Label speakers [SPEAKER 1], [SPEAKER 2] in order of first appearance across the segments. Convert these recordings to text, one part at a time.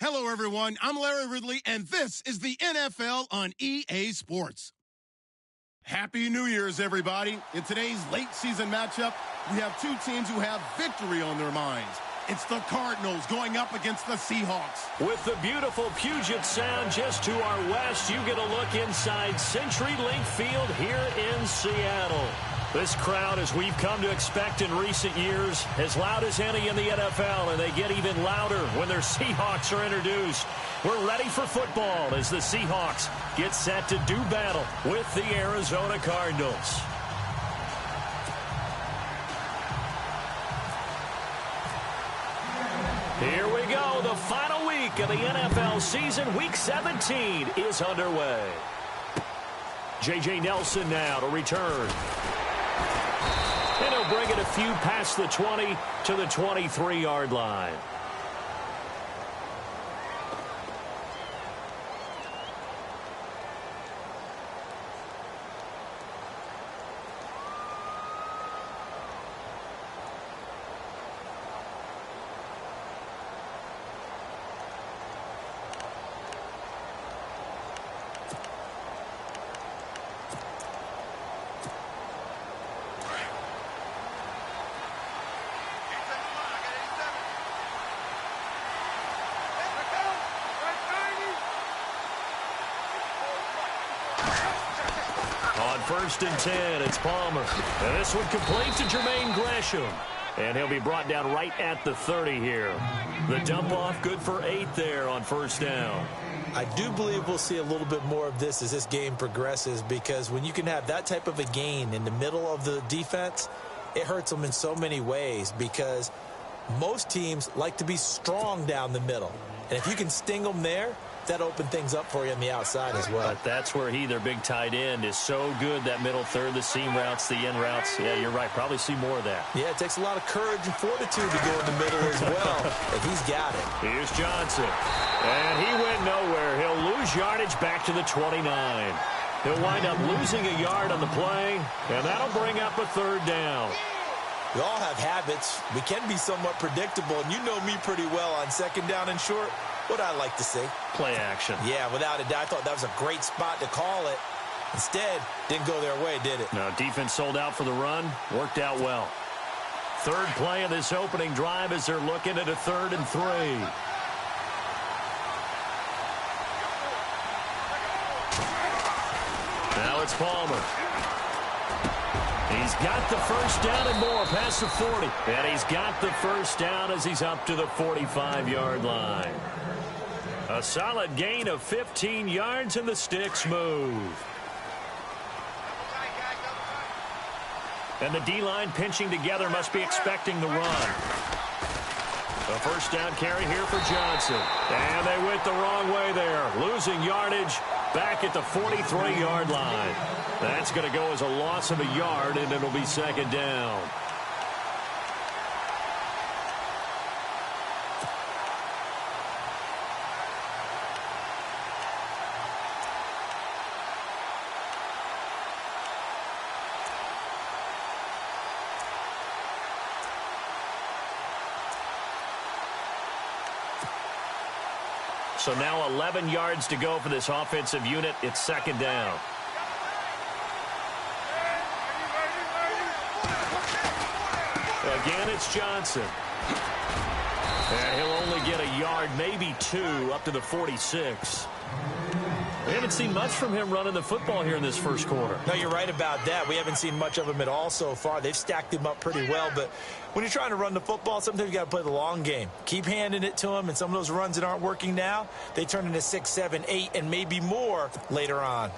[SPEAKER 1] Hello, everyone. I'm Larry Ridley, and this is the NFL on EA Sports. Happy New Year's, everybody. In today's late season matchup, we have two teams who have victory on their minds. It's the Cardinals going up against the Seahawks.
[SPEAKER 2] With the beautiful Puget Sound just to our west, you get a look inside CenturyLink Field here in Seattle. This crowd, as we've come to expect in recent years, as loud as any in the NFL, and they get even louder when their Seahawks are introduced. We're ready for football as the Seahawks get set to do battle with the Arizona Cardinals. Here we go. The final week of the NFL season. Week 17 is underway. J.J. Nelson now to return. And he'll bring it a few past the 20 to the 23-yard line. First and 10, it's Palmer. And this one complete to Jermaine Gresham. And he'll be brought down right at the 30 here. The dump off good for 8 there on first down.
[SPEAKER 3] I do believe we'll see a little bit more of this as this game progresses, because when you can have that type of a gain in the middle of the defense, it hurts them in so many ways, because most teams like to be strong down the middle. And if you can sting them there, that opened things up for you on the outside as well.
[SPEAKER 2] But that's where their big tight end, is so good, that middle third, the seam routes, the in routes. Yeah, you're right. Probably see more of that.
[SPEAKER 3] Yeah, it takes a lot of courage and fortitude to go in the middle as well, if he's got it.
[SPEAKER 2] Here's Johnson. And he went nowhere. He'll lose yardage back to the 29. He'll wind up losing a yard on the play, and that'll bring up a third down.
[SPEAKER 3] We all have habits. We can be somewhat predictable, and you know me pretty well on second down and short. What I like to see.
[SPEAKER 2] Play action.
[SPEAKER 3] Yeah, without a doubt. I thought that was a great spot to call it. Instead, didn't go their way, did it?
[SPEAKER 2] No, defense sold out for the run. Worked out well. Third play of this opening drive as they're looking at a 3rd and 3. Now it's Palmer. He's got the first down and more past the 40. And he's got the first down as he's up to the 45-yard line. A solid gain of 15 yards, and the sticks move. And the D-line pinching together, must be expecting the run. A first down carry here for Johnson. And they went the wrong way there. Losing yardage back at the 43-yard line. That's going to go as a loss of a yard, and it'll be second down. So now 11 yards to go for this offensive unit. It's second down. Again, it's Johnson. And he'll only get a yard, maybe 2, up to the 46. We haven't seen much from him running the football here in this first quarter.
[SPEAKER 3] No, you're right about that. We haven't seen much of him at all so far. They've stacked him up pretty well, but when you're trying to run the football, sometimes you got to play the long game. Keep handing it to him, and some of those runs that aren't working now, they turn into 6, 7, 8, and maybe more later on.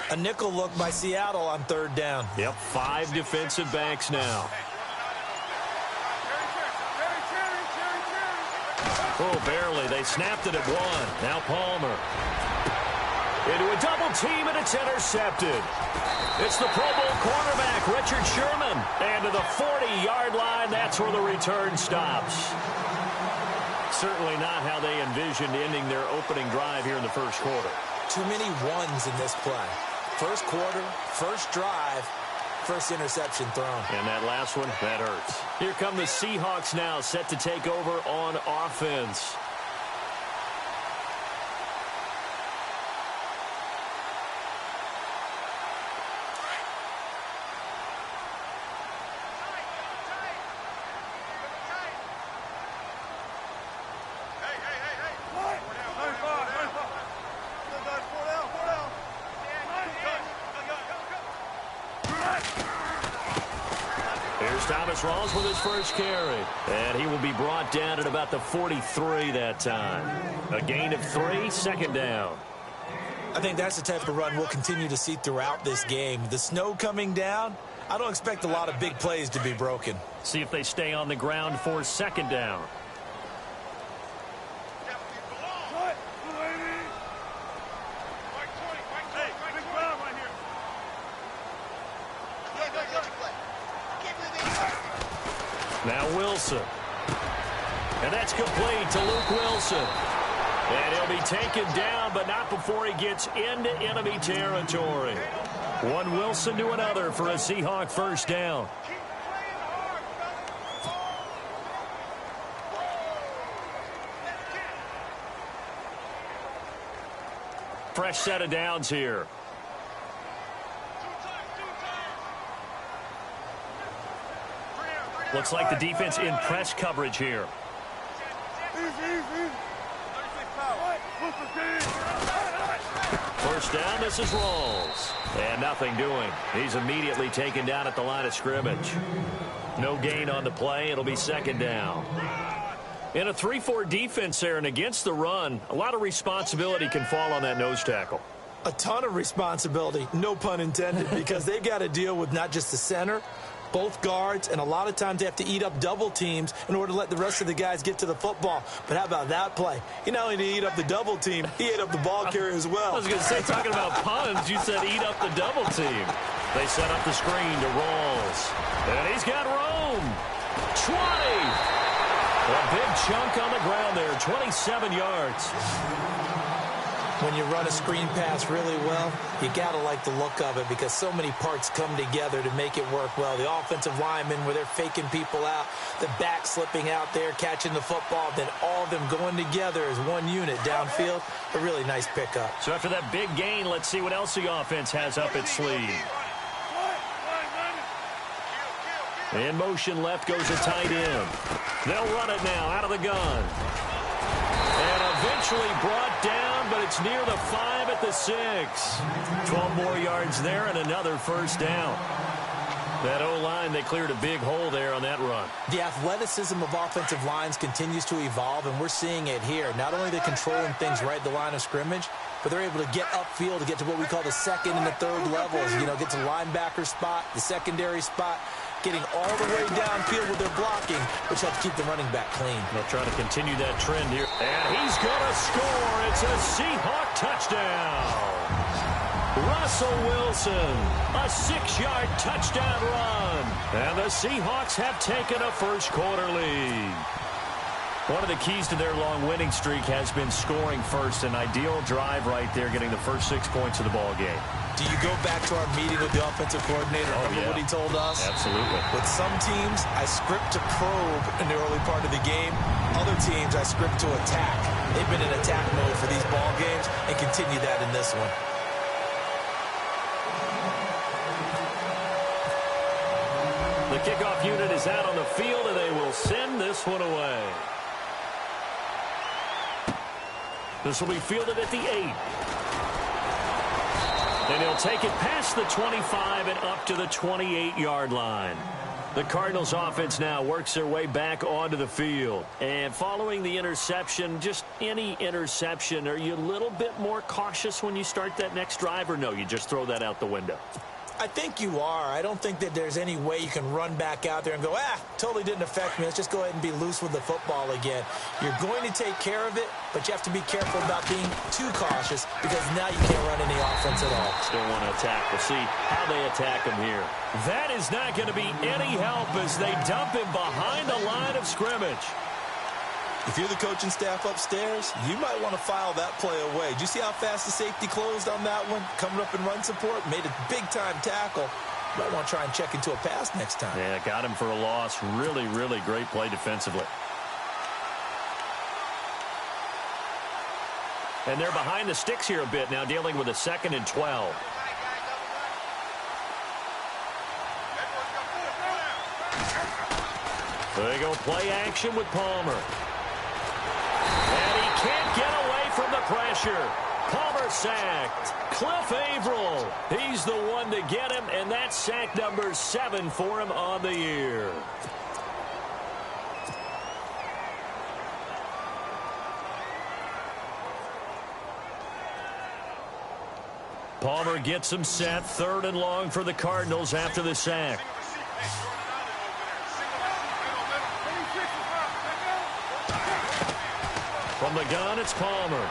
[SPEAKER 3] A nickel look by Seattle on third down.
[SPEAKER 2] Yep, 5 defensive backs now. Oh, barely. They snapped it at 1. Now Palmer. Into a double team, and it's intercepted. It's the Pro Bowl cornerback, Richard Sherman. And to the 40-yard line, that's where the return stops. Certainly not how they envisioned ending their opening drive here in the first quarter.
[SPEAKER 3] Too many ones in this play. First quarter, first drive, first interception thrown.
[SPEAKER 2] And that last one, that hurts. Here come the Seahawks now, set to take over on offense. Rawls with his first carry. And he will be brought down at about the 43 that time. A gain of 3, second down.
[SPEAKER 3] I think that's the type of run we'll continue to see throughout this game. The snow coming down, I don't expect a lot of big plays to be broken.
[SPEAKER 2] See if they stay on the ground for second down. Now Wilson. And that's complete to Luke Wilson. And he'll be taken down, but not before he gets into enemy territory. One Wilson to another for a Seahawk first down. Fresh set of downs here. Looks like the defense in press coverage here. First down, this is Rawls. And nothing doing. He's immediately taken down at the line of scrimmage. No gain on the play. It'll be second down. In a 3-4 defense there and against the run, a lot of responsibility can fall on that nose tackle.
[SPEAKER 3] A ton of responsibility, no pun intended, because they've got to deal with not just the center, both guards, and a lot of times they have to eat up double teams in order to let the rest of the guys get to the football. But how about that play? He not only did he eat up the double team, he ate up the ball carrier as well.
[SPEAKER 2] I was going to say, talking about puns, you said eat up the double team. They set up the screen to Rawls. And he's got room. 20. A big chunk on the ground there, 27 yards.
[SPEAKER 3] When you run a screen pass really well, you got to like the look of it because so many parts come together to make it work well. The offensive linemen, where they're faking people out, the back slipping out there, catching the football, then all of them going together as one unit downfield. A really nice pickup.
[SPEAKER 2] So after that big gain, let's see what else the offense has up its sleeve. In motion left goes a tight end. They'll run it now out of the gun. And eventually brought down, but it's near the 5 at the 6. 12 more yards there and another first down. That O-line, they cleared a big hole there on that run.
[SPEAKER 3] The athleticism of offensive lines continues to evolve, and we're seeing it here. Not only are they controlling things right at the line of scrimmage, but they're able to get upfield to get to what we call the second and the third levels. You know, get to linebacker spot, the secondary spot, getting all the way downfield with their blocking, which helps keep the running back clean.
[SPEAKER 2] They'll try to continue that trend here. And he's going to score. It's a Seahawk touchdown. Russell Wilson, a 6-yard touchdown run. And the Seahawks have taken a first quarter lead. One of the keys to their long winning streak has been scoring first. An ideal drive right there, getting the first 6 points of the ball game.
[SPEAKER 3] Do you go back to our meeting with the offensive coordinator? Remember what he told us?
[SPEAKER 2] Absolutely.
[SPEAKER 3] With some teams, I script to probe in the early part of the game. Other teams, I script to attack. They've been in attack mode for these ball games and continue that in this one.
[SPEAKER 2] The kickoff unit is out on the field, and they will send this one away. This will be fielded at the 8. And he'll take it past the 25 and up to the 28-yard line. The Cardinals offense now works their way back onto the field. And following the interception, just any interception, are you a little bit more cautious when you start that next drive, or no, you just throw that out the window?
[SPEAKER 3] I think you are. I don't think that there's any way you can run back out there and go, totally didn't affect me. Let's just go ahead and be loose with the football again. You're going to take care of it, but you have to be careful about being too cautious because now you can't run any offense at all.
[SPEAKER 2] Still want to attack. We'll see how they attack him here. That is not going to be any help as they dump him behind the line of scrimmage.
[SPEAKER 3] If you're the coaching staff upstairs, you might want to file that play away. Do you see how fast the safety closed on that one? Coming up in run support, made a big-time tackle. You might want to try and check into a pass next time.
[SPEAKER 2] Yeah, got him for a loss. Really, really great play defensively. And they're behind the sticks here a bit now, dealing with a 2nd and 12. They go play action with Palmer. And he can't get away from the pressure. Palmer sacked. Cliff Averill, he's the one to get him, and that's sack number 7 for him on the year. Palmer gets him set. 3rd and long for the Cardinals after the sack. From the gun, it's Palmer.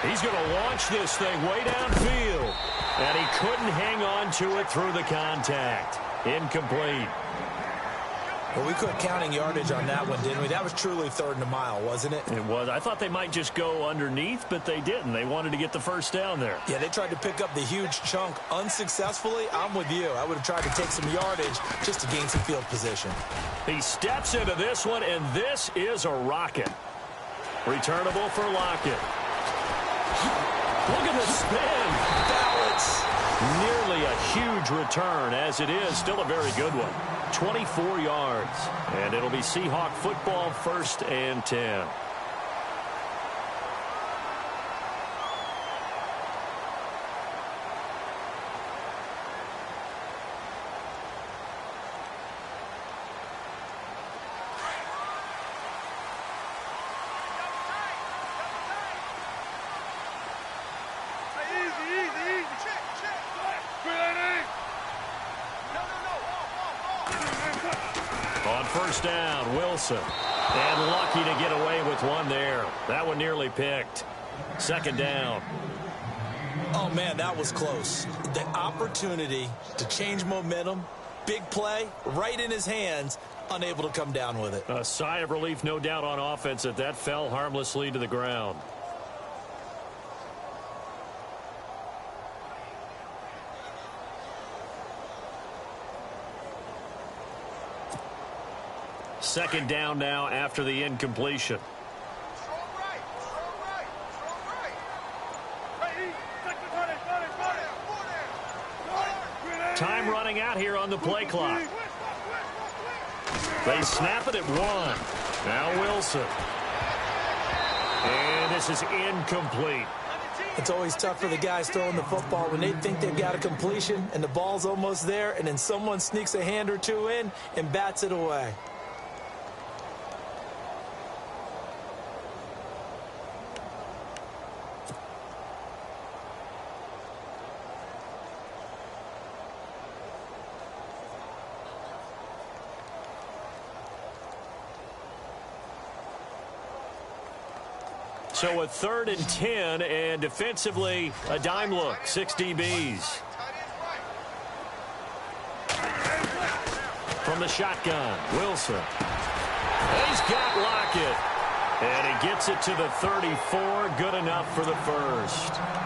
[SPEAKER 2] He's going to launch this thing way downfield. And he couldn't hang on to it through the contact. Incomplete.
[SPEAKER 3] Well, we quit counting yardage on that one, didn't we? That was truly 3rd and a mile, wasn't it?
[SPEAKER 2] It was. I thought they might just go underneath, but they didn't. They wanted to get the first down there.
[SPEAKER 3] Yeah, they tried to pick up the huge chunk unsuccessfully. I'm with you. I would have tried to take some yardage just to gain some field position.
[SPEAKER 2] He steps into this one, and this is a rocket. Returnable for Lockett. Look at the spin.
[SPEAKER 3] Balance.
[SPEAKER 2] Nearly a huge return, as it is. Still a very good one. 24 yards. And it'll be Seahawk football, 1st and 10. On 1st down, Wilson. And lucky to get away with one there. That one nearly picked. 2nd down.
[SPEAKER 3] Oh, man, that was close. The opportunity to change momentum, big play, right in his hands, unable to come down with it.
[SPEAKER 2] A sigh of relief, no doubt, on offense that fell harmlessly to the ground. Second down now after the incompletion. Time running out here on the play clock. They snap it at 1. Now Wilson. And this is incomplete.
[SPEAKER 3] It's always tough for the guys throwing the football when they think they've got a completion and the ball's almost there, and then someone sneaks a hand or two in and bats it away.
[SPEAKER 2] So a 3rd and 10, and defensively, a dime look, 6 DBs. From the shotgun, Wilson. And he's got Lockett. And he gets it to the 34, good enough for the 1st.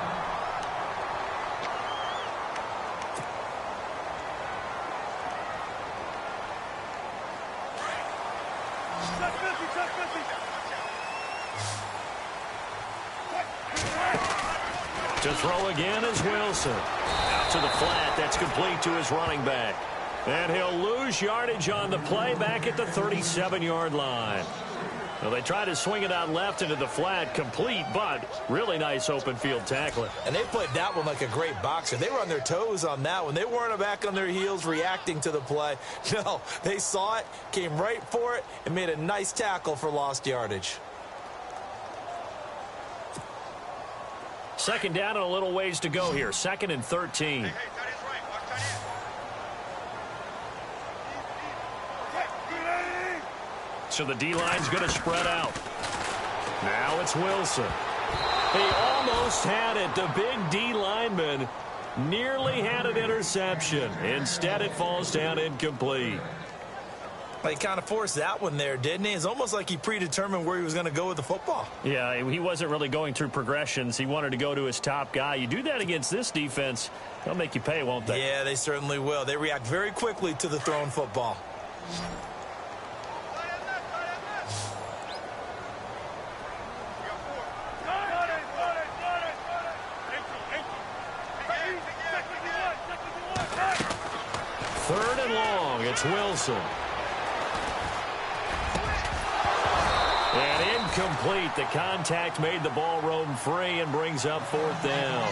[SPEAKER 2] To throw again is Wilson. Out to the flat. That's complete to his running back. And he'll lose yardage on the play back at the 37-yard line. Well, they try to swing it out left into the flat, complete, but really nice open field tackling.
[SPEAKER 3] And they played that one like a great boxer. They were on their toes on that one. They weren't back on their heels reacting to the play. No, they saw it, came right for it, and made a nice tackle for lost yardage.
[SPEAKER 2] 2nd down and a little ways to go here. 2nd and 13. So the D-line's going to spread out. Now it's Wilson. He almost had it. The big D lineman nearly had an interception. Instead, it falls down incomplete.
[SPEAKER 3] He kind of forced that one there, didn't he? It's almost like he predetermined where he was going to go with the football.
[SPEAKER 2] Yeah, he wasn't really going through progressions. He wanted to go to his top guy. You do that against this defense, they'll make you pay, won't they?
[SPEAKER 3] Yeah, they certainly will. They react very quickly to the thrown football.
[SPEAKER 2] Third and long, it's Wilson. And incomplete. The contact made the ball roam free and brings up fourth down.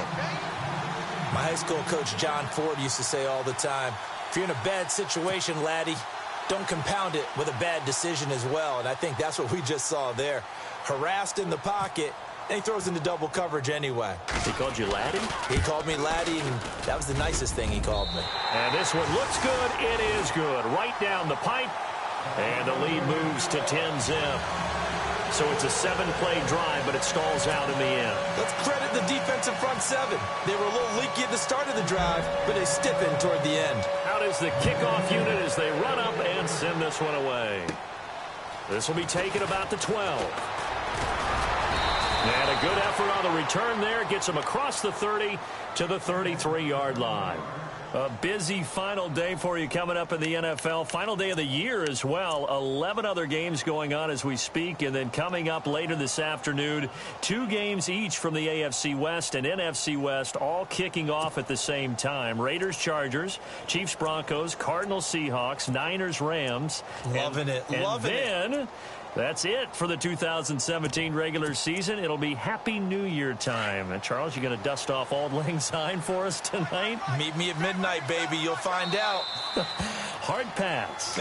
[SPEAKER 3] My high school coach, John Ford, used to say all the time, if you're in a bad situation, laddie, don't compound it with a bad decision as well. And I think that's what we just saw there. Harassed in the pocket, and he throws into double coverage anyway.
[SPEAKER 2] He called you laddie?
[SPEAKER 3] He called me laddie, and that was the nicest thing he called me.
[SPEAKER 2] And this one looks good. It is good. Right down the pipe. And the lead moves to 10-zip. So it's a 7-play drive, but it stalls out in the end.
[SPEAKER 3] Let's credit the defensive front seven. They were a little leaky at the start of the drive, but they stiffened toward the end.
[SPEAKER 2] Out is the kickoff unit as they run up and send this one away. This will be taken about the 12. And a good effort on the return there. Gets him across the 30 to the 33-yard line. A busy final day for you coming up in the NFL. Final day of the year as well. 11 other games going on as we speak. And then coming up later this afternoon, 2 games each from the AFC West and NFC West, all kicking off at the same time. Raiders, Chargers, Chiefs, Broncos, Cardinals, Seahawks, Niners, Rams.
[SPEAKER 3] Loving it.
[SPEAKER 2] That's it for the 2017 regular season. It'll be Happy New Year time. And Charles, you going to dust off Auld Lang Syne for us tonight?
[SPEAKER 3] Meet me at midnight, baby. You'll find out.
[SPEAKER 2] Hard pass.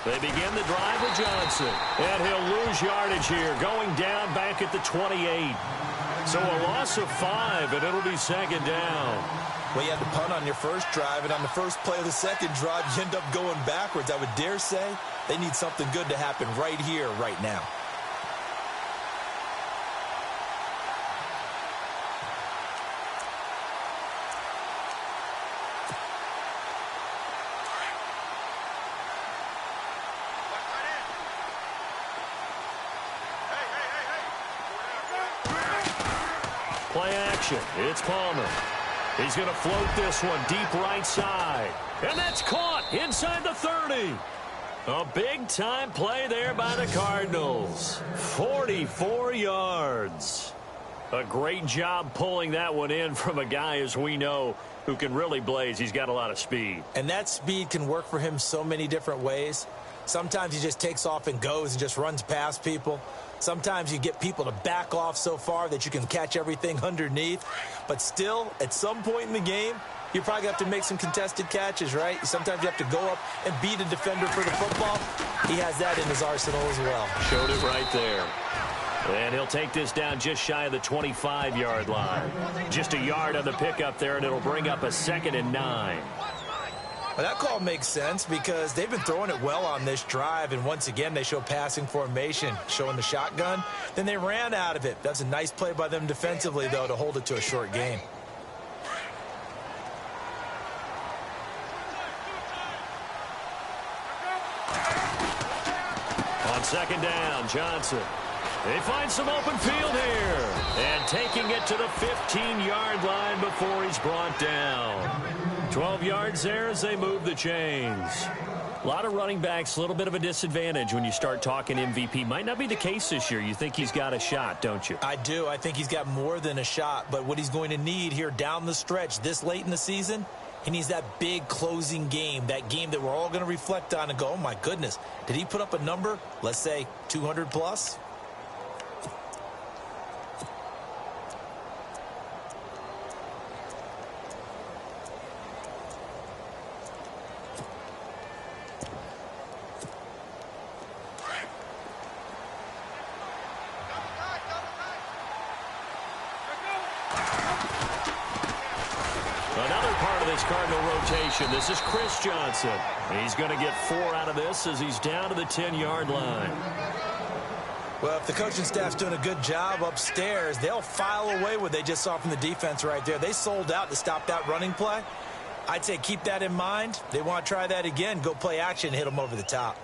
[SPEAKER 2] They begin the drive with Johnson. And he'll lose yardage here, going down back at the 28. So a loss of 5, and it'll be second down.
[SPEAKER 3] Well, you had the punt on your first drive, and on the first play of the second drive, you end up going backwards. I would dare say they need something good to happen right here, right now.
[SPEAKER 2] Play action. It's Palmer. He's going to float this one deep right side. And that's caught inside the 30. A big-time play there by the Cardinals. 44 yards. A great job pulling that one in from a guy, as we know, who can really blaze. He's got a lot of speed.
[SPEAKER 3] And that speed can work for him so many different ways. Sometimes he just takes off and goes and just runs past people. Sometimes you get people to back off so far that you can catch everything underneath. But still, at some point in the game, you probably have to make some contested catches, right? Sometimes you have to go up and beat a defender for the football. He has that in his arsenal as well.
[SPEAKER 2] Showed it right there. And he'll take this down just shy of the 25-yard line. Just a yard on the pickup there, and it'll bring up a 2nd and 9.
[SPEAKER 3] Well, that call makes sense because they've been throwing it well on this drive, and once again they show passing formation, showing the shotgun. Then they ran out of it. That's a nice play by them defensively, though, to hold it to a short game.
[SPEAKER 2] On 2nd down, Johnson. They find some open field here. And taking it to the 15-yard line before he's brought down. 12 yards there as they move the chains. A lot of running backs, a little bit of a disadvantage when you start talking MVP. Might not be the case this year. You think he's got a shot, don't you?
[SPEAKER 3] I do. I think he's got more than a shot. But what he's going to need here down the stretch this late in the season, he needs that big closing game, that game that we're all going to reflect on and go, oh, my goodness, did he put up a number, let's say 200 plus?
[SPEAKER 2] Another part of this Cardinal rotation. This is Chris Johnson. He's going to get 4 out of this as he's down to the 10-yard line.
[SPEAKER 3] Well, if the coaching staff's doing a good job upstairs, they'll file away what they just saw from the defense right there. They sold out to stop that running play. I'd say keep that in mind. They want to try that again. Go play action, hit them over the top.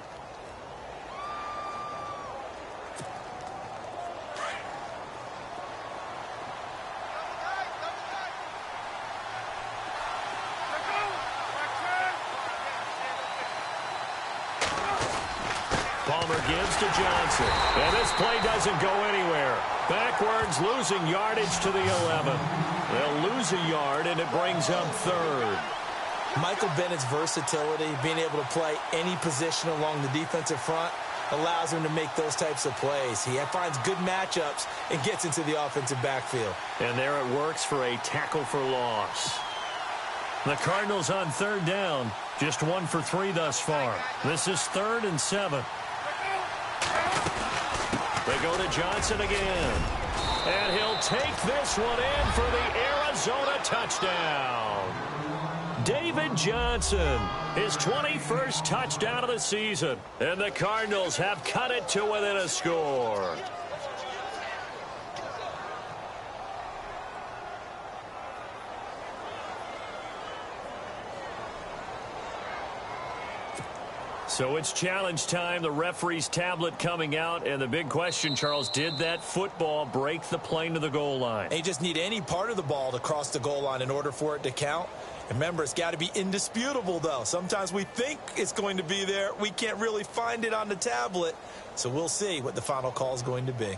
[SPEAKER 2] Palmer gives to Johnson. And this play doesn't go anywhere. Backwards, losing yardage to the 11. They'll lose a yard, and it brings up 3rd.
[SPEAKER 3] Michael Bennett's versatility, being able to play any position along the defensive front, allows him to make those types of plays. He finds good matchups and gets into the offensive backfield.
[SPEAKER 2] And there it works for a tackle for loss. The Cardinals on 3rd down. Just 1 for 3 thus far. This is 3rd and 7. They go to Johnson again. And he'll take this one in for the Arizona touchdown. David Johnson, his 21st touchdown of the season. And the Cardinals have cut it to within a score. So it's challenge time. The referee's tablet coming out. And the big question, Charles, did that football break the plane to the goal line?
[SPEAKER 3] They just need any part of the ball to cross the goal line in order for it to count. Remember, it's got to be indisputable, though. Sometimes we think it's going to be there. We can't really find it on the tablet. So we'll see what the final call is going to be.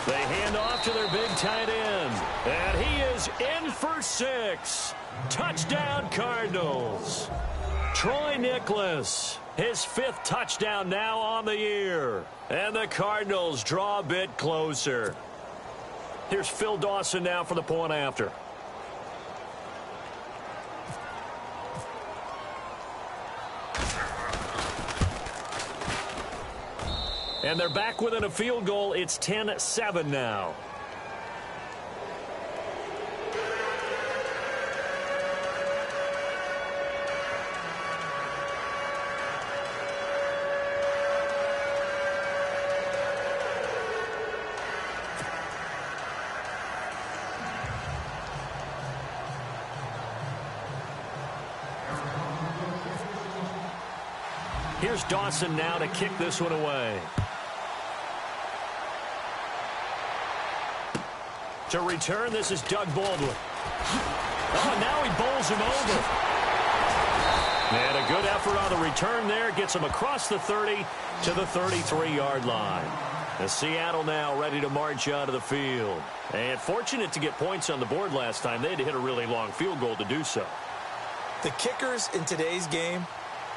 [SPEAKER 2] They hand off to their big tight end. And he is in for 6. Touchdown, Cardinals. Troy Nicholas, his 5th touchdown now on the year. And the Cardinals draw a bit closer. Here's Phil Dawson now for the point after. And they're back within a field goal. It's 10-7 now. Here's Dawson now to kick this one away. To return, this is Doug Baldwin. Oh, now he bowls him over. And a good effort on the return there. Gets him across the 30 to the 33-yard line. And Seattle now ready to march out of the field. And fortunate to get points on the board last time. They had to hit a really long field goal to do so.
[SPEAKER 3] The kickers in today's game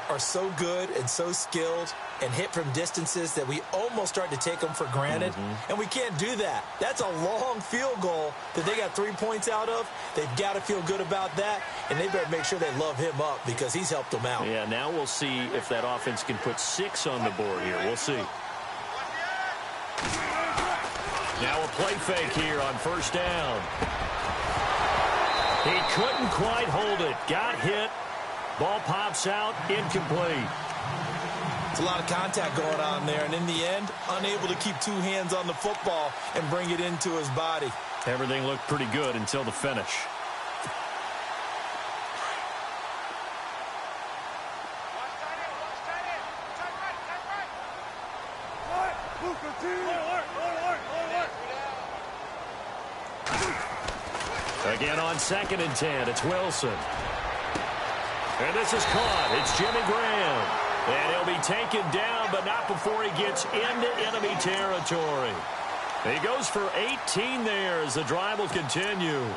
[SPEAKER 3] are so good and so skilled and hit from distances that we almost start to take them for granted. And we can't do that. That's a long field goal that they got 3 points out of. They've got to feel good about that, and they better make sure they love him up because he's helped them out.
[SPEAKER 2] Yeah, now we'll see if that offense can put 6 on the board here. We'll see. Now a play fake here on 1st down. He couldn't quite hold it. Got hit. Ball pops out, incomplete.
[SPEAKER 3] It's a lot of contact going on there, and in the end, unable to keep 2 hands on the football and bring it into his body.
[SPEAKER 2] Everything looked pretty good until the finish. Again on 2nd and 10, it's Wilson. And this is caught. It's Jimmy Graham. And he'll be taken down, but not before he gets into enemy territory. He goes for 18 there as the drive will continue.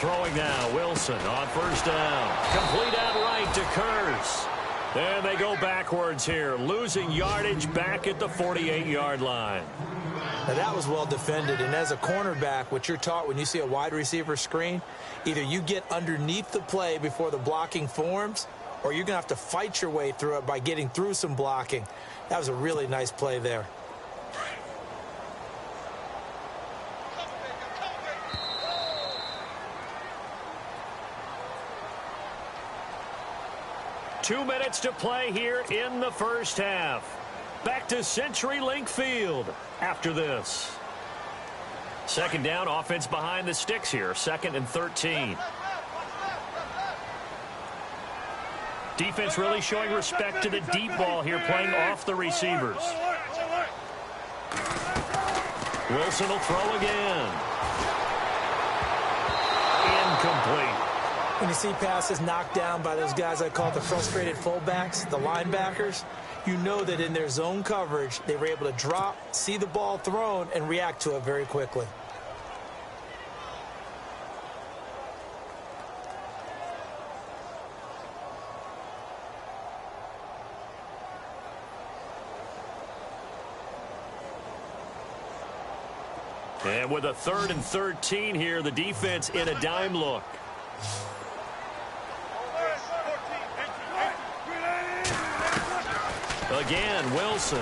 [SPEAKER 2] throwing now. Wilson on first down. Complete out right to Kurz. And they go backwards here, losing yardage back at the 48-yard line.
[SPEAKER 3] Now, that was well defended, and as a cornerback, what you're taught when you see a wide receiver screen, either you get underneath the play before the blocking forms, or you're going to have to fight your way through it by getting through some blocking. That was a really nice play there.
[SPEAKER 2] Two minutes to play here in the first half. Back to CenturyLink Field after this. Second down, offense behind the sticks here. 2nd and 13. Defense really showing respect to the deep ball here, playing off the receivers. Wilson will throw again. Incomplete.
[SPEAKER 3] When you see passes knocked down by those guys I call the frustrated fullbacks, the linebackers, you know that in their zone coverage, they were able to drop, see the ball thrown, and react to it very quickly.
[SPEAKER 2] And with a 3rd and 13 here, the defense in a dime look. Again, Wilson.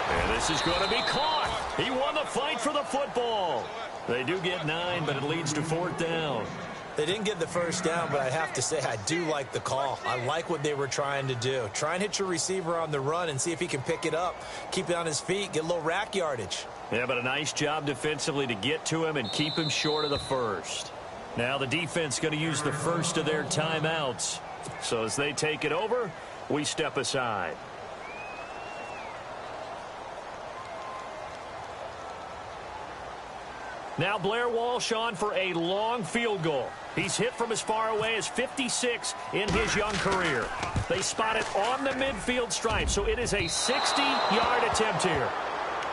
[SPEAKER 2] And this is going to be caught. He won the fight for the football. They do get 9, but it leads to 4th down.
[SPEAKER 3] They didn't get the first down, but I have to say I do like the call. I like what they were trying to do. Try and hit your receiver on the run and see if he can pick it up, keep it on his feet, get a little rack yardage.
[SPEAKER 2] Yeah, but a nice job defensively to get to him and keep him short of the first. Now the defense going to use the first of their timeouts. So as they take it over, we step aside. Now Blair Walsh on for a long field goal. He's hit from as far away as 56 in his young career. They spot it on the midfield stripe, so it is a 60-yard attempt here.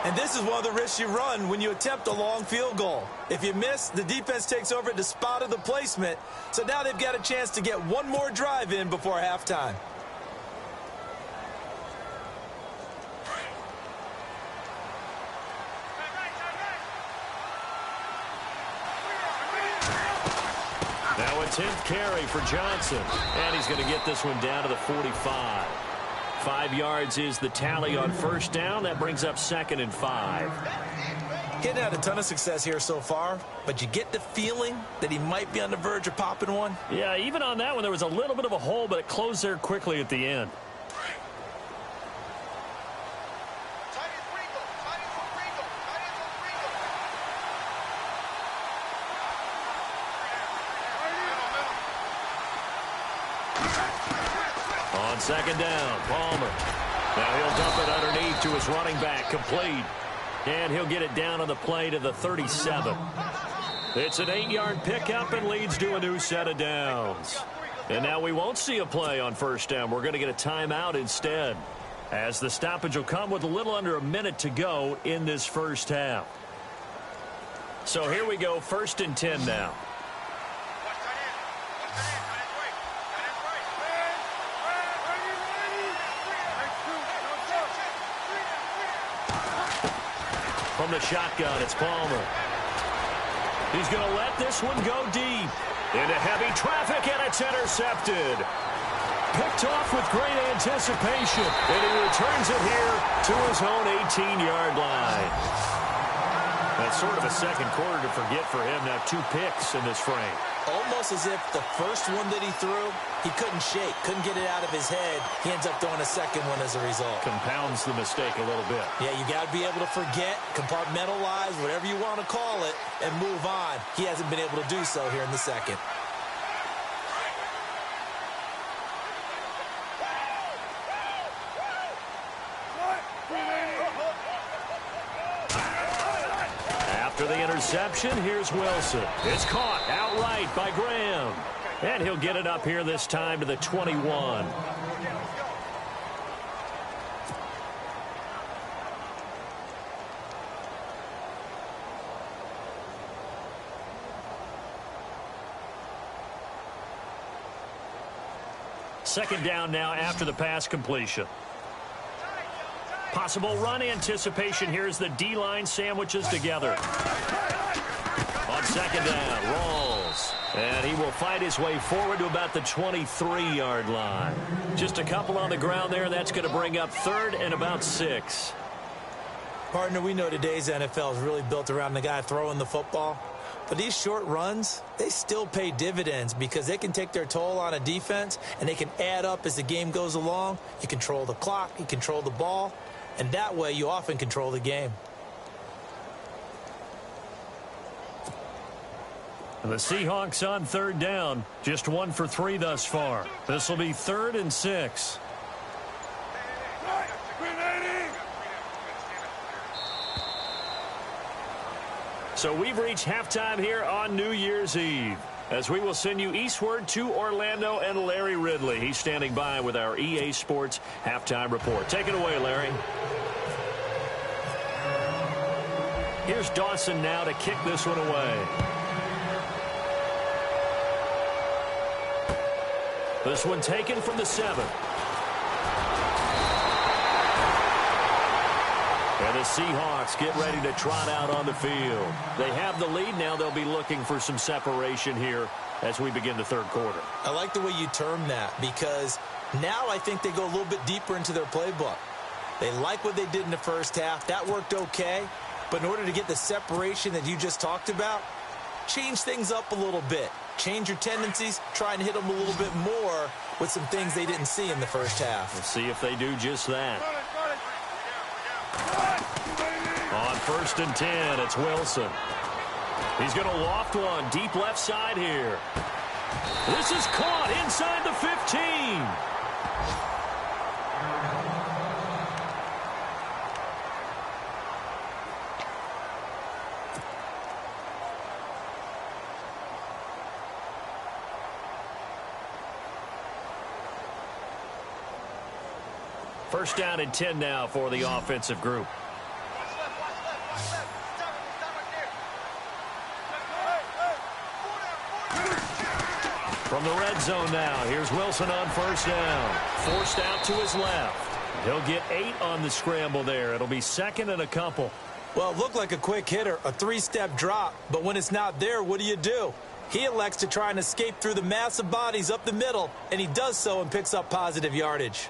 [SPEAKER 3] And this is one of the risks you run when you attempt a long field goal. If you miss, the defense takes over at the spot of the placement. So now they've got a chance to get one more drive in before halftime.
[SPEAKER 2] Now a 10th carry for Johnson. And he's going to get this one down to the 45. 5 yards is the tally on first down. That brings up 2nd and 5.
[SPEAKER 3] Getting had a ton of success here so far, but you get the feeling that he might be on the verge of popping one.
[SPEAKER 2] Yeah, even on that one, there was a little bit of a hole, but it closed there quickly at the end. On second down, Palmer. Now he'll dump it underneath to his running back, complete. And he'll get it down on the play to the 37. It's an 8-yard pickup and leads to a new set of downs. And now we won't see a play on first down. We're going to get a timeout instead, as the stoppage will come with a little under a minute to go in this first half. So here we go, 1st and 10 now. From the shotgun, it's Palmer. He's going to let this one go deep. Into heavy traffic, and it's intercepted. Picked off with great anticipation, and he returns it here to his own 18-yard line. That's sort of a second quarter to forget for him. Now 2 picks in this frame.
[SPEAKER 3] Almost as if the first one that he threw, he couldn't shake, couldn't get it out of his head. He ends up throwing a second one as a result.
[SPEAKER 2] Compounds the mistake a little bit.
[SPEAKER 3] Yeah, you got to be able to forget, compartmentalize, whatever you want to call it, and move on. He hasn't been able to do so here in the second.
[SPEAKER 2] After the interception, here's Wilson. It's caught outright by Graham. And he'll get it up here this time to the 21. Second down now after the pass completion. Possible run anticipation here as the D-line sandwiches together. On second down, rolls. And he will fight his way forward to about the 23-yard line. Just a couple on the ground there. That's going to bring up third and about 6.
[SPEAKER 3] Partner, we know today's NFL is really built around the guy throwing the football. But these short runs, they still pay dividends because they can take their toll on a defense, and they can add up as the game goes along. You control the clock, you control the ball, and that way you often control the game.
[SPEAKER 2] The Seahawks on third down, just 1 for 3 thus far. This will be 3rd and 6. So we've reached halftime here on New Year's Eve, as we will send you eastward to Orlando and Larry Ridley. He's standing by with our EA Sports halftime report. Take it away, Larry. Here's Dawson now to kick this one away. This one taken from the 7. And the Seahawks get ready to trot out on the field. They have the lead. Now they'll be looking for some separation here as we begin the third quarter.
[SPEAKER 3] I like the way you term that because now I think they go a little bit deeper into their playbook. They like what they did in the first half. That worked okay. But in order to get the separation that you just talked about, change things up a little bit. Change your tendencies. Try and hit them a little bit more with some things they didn't see in the first half.
[SPEAKER 2] We'll see if they do just that. On 1st and 10, it's Wilson. He's going to loft one deep left side here. This is caught inside the 15. First down and 10 now for the offensive group. From the red zone now, here's Wilson on first down. Forced out to his left. He'll get 8 on the scramble there. It'll be 2nd and a couple.
[SPEAKER 3] Well, it looked like a quick hitter, a 3-step drop. But when it's not there, what do? He elects to try and escape through the massive bodies up the middle, and he does so and picks up positive yardage.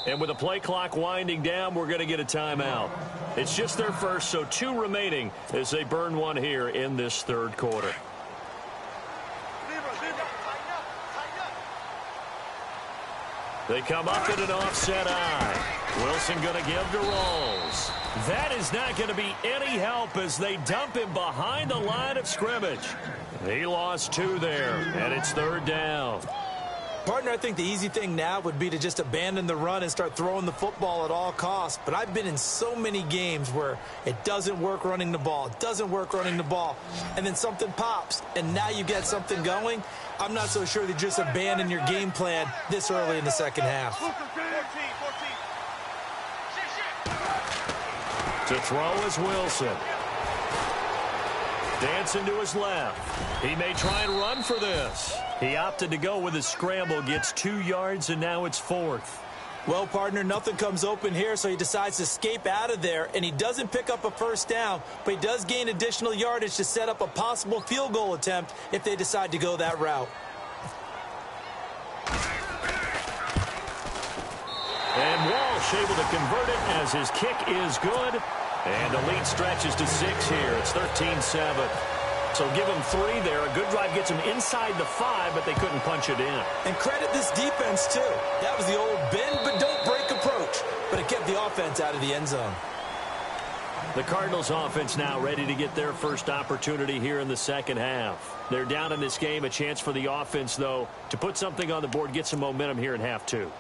[SPEAKER 2] And with the play clock winding down, we're going to get a timeout. It's just their first, so 2 remaining as they burn one here in this third quarter. They come up in an offset eye. Wilson going to give to Rolls. That is not going to be any help as they dump him behind the line of scrimmage. He lost 2 there, and it's 3rd down.
[SPEAKER 3] Partner, I think the easy thing now would be to just abandon the run and start throwing the football at all costs. But I've been in so many games where it doesn't work running the ball. It doesn't work running the ball. And then something pops, and now you get something going. I'm not so sure that you just abandon your game plan this early in the second half.
[SPEAKER 2] To throw is Wilson. Dancing to his left. He may try and run for this. He opted to go with a scramble, gets 2 yards, and now it's 4th.
[SPEAKER 3] Well, partner, nothing comes open here, so he decides to escape out of there, and he doesn't pick up a first down, but he does gain additional yardage to set up a possible field goal attempt if they decide to go that route.
[SPEAKER 2] And Walsh able to convert it as his kick is good. And the lead stretches to 6 here. It's 13-7. So give them 3 there. A good drive gets them inside the 5, but they couldn't punch it in.
[SPEAKER 3] And credit this defense, too. That was the old bend but don't break approach, but it kept the offense out of the end zone.
[SPEAKER 2] The Cardinals offense now ready to get their first opportunity here in the second half. They're down in this game. A chance for the offense, though, to put something on the board, get some momentum here in half 2.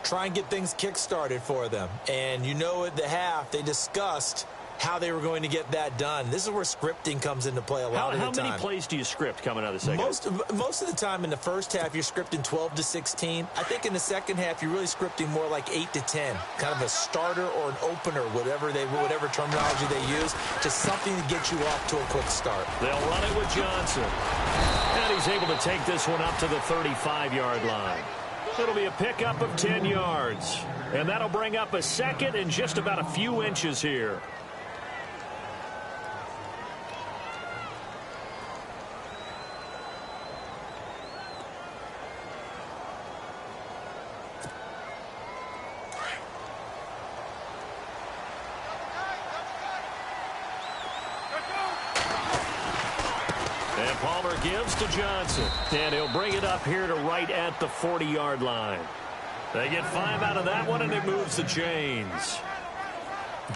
[SPEAKER 3] try and get things kick-started for them. And you know at the half, they discussed how they were going to get that done. This is where scripting comes into play a lot of the time.
[SPEAKER 2] How many plays do you script coming out of the second?
[SPEAKER 3] Most of the time in the first half, you're scripting 12 to 16. I think in the second half, you're really scripting more like 8 to 10. Kind of a starter or an opener, whatever terminology they use, just something to get you off to a quick start.
[SPEAKER 2] They'll run it with Johnson. And he's able to take this one up to the 35-yard line. It'll be a pickup of 10 yards. And that'll bring up a second and just about a few inches here. And Palmer gives to Johnson. And he'll bring it up here to right at the 40-yard line. They get 5 out of that one, and it moves the chains.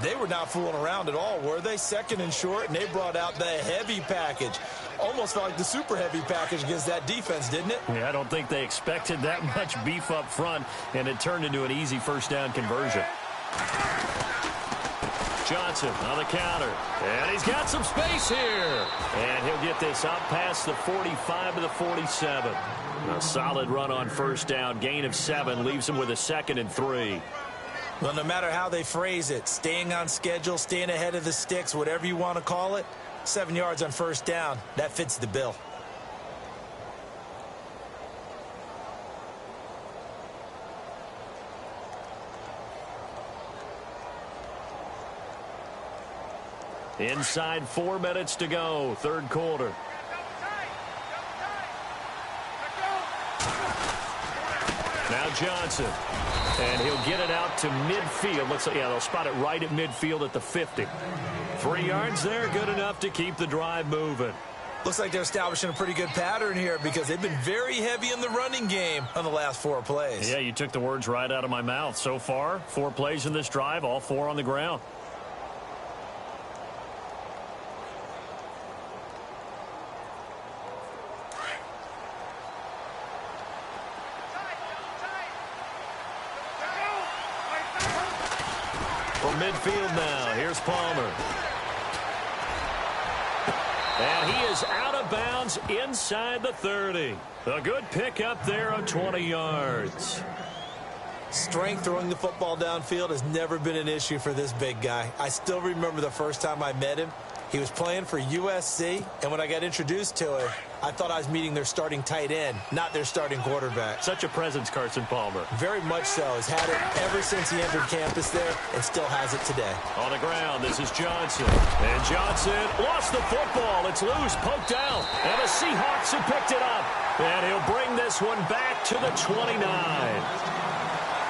[SPEAKER 3] They were not fooling around at all, were they? Second and short, and they brought out the heavy package. Almost felt like the super heavy package against that defense, didn't it?
[SPEAKER 2] Yeah, I don't think they expected that much beef up front, and it turned into an easy first down conversion. Johnson on the counter, and he's got some space here. And he'll get this up past the 45 to the 47. A solid run on first down, gain of 7, leaves him with a 2nd and 3.
[SPEAKER 3] Well, no matter how they phrase it, staying on schedule, staying ahead of the sticks, whatever you want to call it, 7 yards on first down, that fits the bill.
[SPEAKER 2] Inside 4 minutes to go, third quarter. Now Johnson. And he'll get it out to midfield. Looks like, yeah, they'll spot it right at midfield at the 50. 3 yards there, good enough to keep the drive moving.
[SPEAKER 3] Looks like they're establishing a pretty good pattern here because they've been very heavy in the running game on the last 4 plays.
[SPEAKER 2] Yeah, you took the words right out of my mouth. So far, 4 plays in this drive, all 4 on the ground. From midfield now, here's Palmer. And he is out of bounds inside the 30. A good pickup there of 20 yards.
[SPEAKER 3] Strength throwing the football downfield has never been an issue for this big guy. I still remember the first time I met him. He was playing for USC, and when I got introduced to him, I thought I was meeting their starting tight end, not their starting quarterback.
[SPEAKER 2] Such a presence, Carson Palmer.
[SPEAKER 3] Very much so. Has had it ever since he entered campus there and still has it today.
[SPEAKER 2] On the ground, this is Johnson. And Johnson lost the football. It's loose, poked out. And the Seahawks have picked it up. And he'll bring this one back to the 29.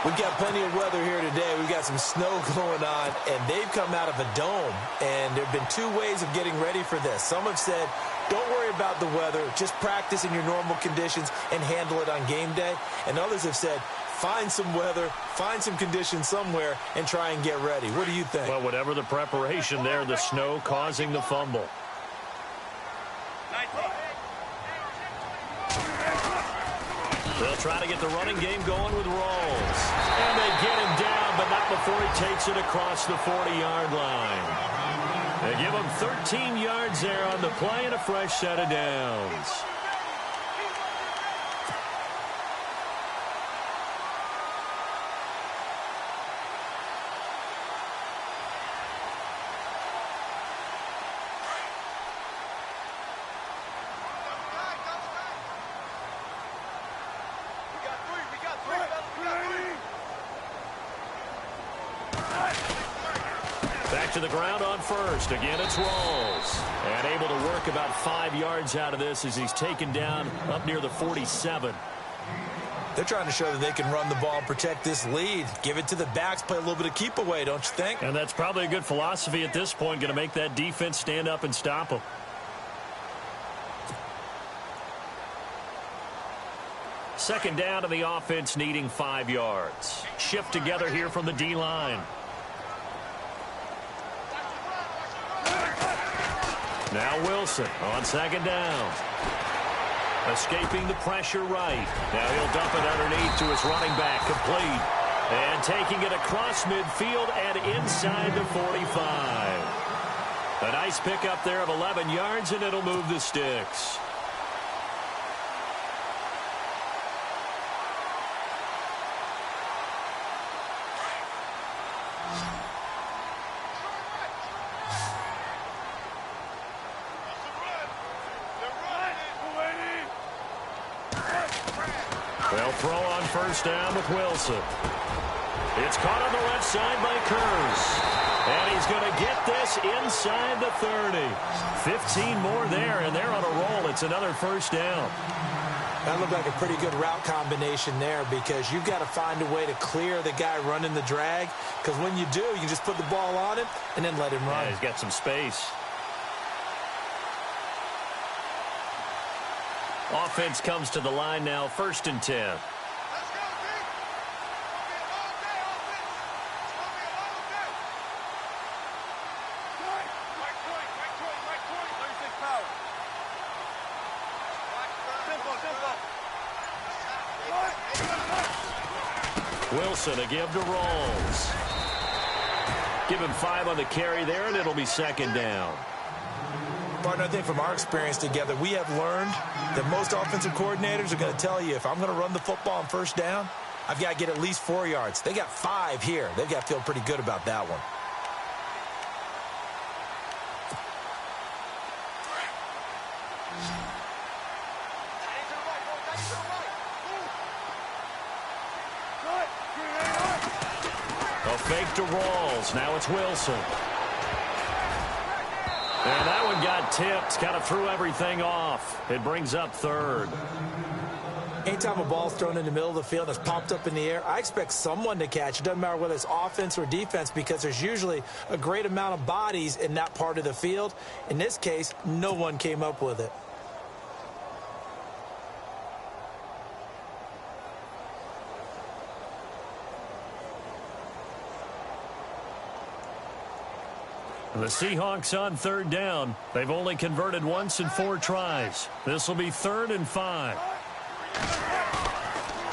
[SPEAKER 3] We've got plenty of weather here today. We've got some snow going on, and they've come out of a dome. And there have been 2 ways of getting ready for this. Some have said, don't worry about the weather. Just practice in your normal conditions and handle it on game day. And others have said, find some weather, find some conditions somewhere, and try and get ready. What do you think?
[SPEAKER 2] Well, whatever the preparation there, the snow causing the fumble. They'll try to get the running game going with Rawls. And they get him down, but not before he takes it across the 40-yard line. They give him 13 yards there on the play and a fresh set of downs. Back to the ground on first. Again, it's Rawls. And able to work about 5 yards out of this as he's taken down up near the 47.
[SPEAKER 3] They're trying to show that they can run the ball and protect this lead. Give it to the backs, play a little bit of keep away, don't you think?
[SPEAKER 2] And that's probably a good philosophy at this point, going to make that defense stand up and stop them. Second down to the offense needing 5 yards. Shift together here from the D-line. Now Wilson on second down. Escaping the pressure right. Now he'll dump it underneath to his running back. Complete. And taking it across midfield and inside the 45. A nice pickup there of 11 yards, and it'll move the sticks. They'll throw on first down with Wilson. It's caught on the left side by Kurz. And he's going to get this inside the 30. 15 more there, and they're on a roll. It's another first down.
[SPEAKER 3] That looked like a pretty good route combination there, because you've got to find a way to clear the guy running the drag, because when you do, you can just put the ball on him and then let him run.
[SPEAKER 2] Yeah, he's got some space. Offense comes to the line now, 1st and 10. Wilson, a give to Rawls. Give him 5 on the carry there, and it'll be 2nd down.
[SPEAKER 3] Partner, I think from our experience together, we have learned that most offensive coordinators are going to tell you, if I'm going to run the football on first down, I've got to get at least 4 yards. They got 5 here. They've got to feel pretty good about that one.
[SPEAKER 2] A fake to Rawls. Now it's Wilson. And that one got tipped. Kind of threw everything off. It brings up 3rd.
[SPEAKER 3] Anytime a ball's thrown in the middle of the field and it's popped up in the air, I expect someone to catch. It doesn't matter whether it's offense or defense, because there's usually a great amount of bodies in that part of the field. In this case, no one came up with it.
[SPEAKER 2] The Seahawks on 3rd down. They've only converted once in 4 tries. This will be 3rd and 5.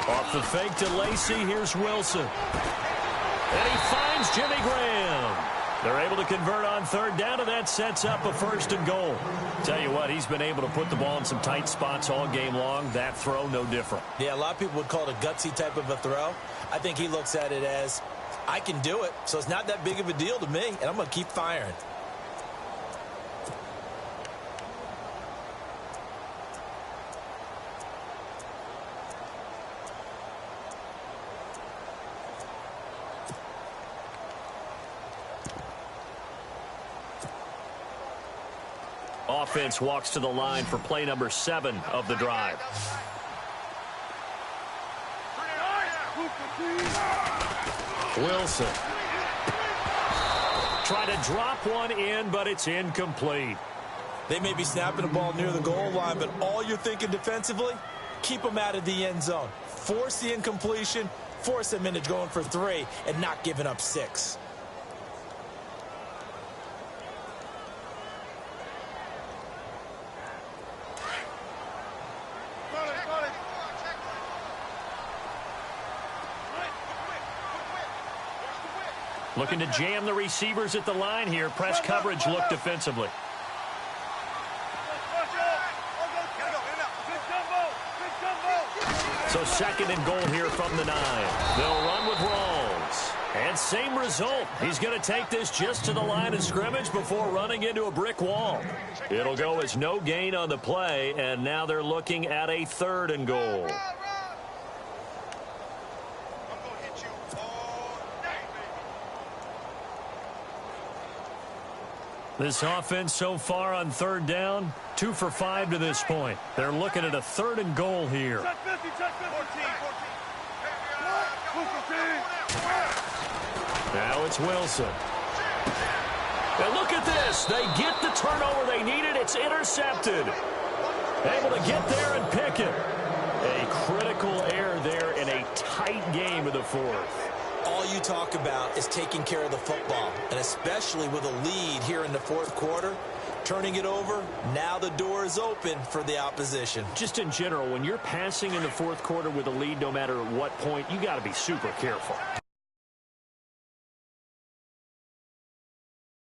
[SPEAKER 2] Off the fake to Lacey, here's Wilson. And he finds Jimmy Graham. They're able to convert on 3rd down, and that sets up a 1st and goal. Tell you what, he's been able to put the ball in some tight spots all game long. That throw, no different.
[SPEAKER 3] Yeah, a lot of people would call it a gutsy type of a throw. I think he looks at it as, I can do it, so it's not that big of a deal to me, and I'm going to keep firing.
[SPEAKER 2] Offense walks to the line for play number 7 of the drive. Wilson. Try to drop one in, but it's incomplete.
[SPEAKER 3] They may be snapping the ball near the goal line, but all you're thinking defensively, keep them out of the end zone. Force the incompletion, force them into going for 3, and not giving up 6.
[SPEAKER 2] Looking to jam the receivers at the line here. Press coverage look defensively. So 2nd and goal here from the 9. They'll run with Rawls. And same result. He's going to take this just to the line of scrimmage before running into a brick wall. It'll go as no gain on the play, and now they're looking at a 3rd and goal. This offense so far on 3rd down, 2 for 5 to this point. They're looking at a 3rd and goal here. Now it's Wilson. And look at this. They get the turnover they needed. It's intercepted. Able to get there and pick it. A critical error there in a tight game of the 4th.
[SPEAKER 3] All you talk about is taking care of the football, and especially with a lead here in the 4th quarter, turning it over, now the door is open for the opposition.
[SPEAKER 2] Just in general, when you're passing in the 4th quarter with a lead, no matter what point, you got to be super careful.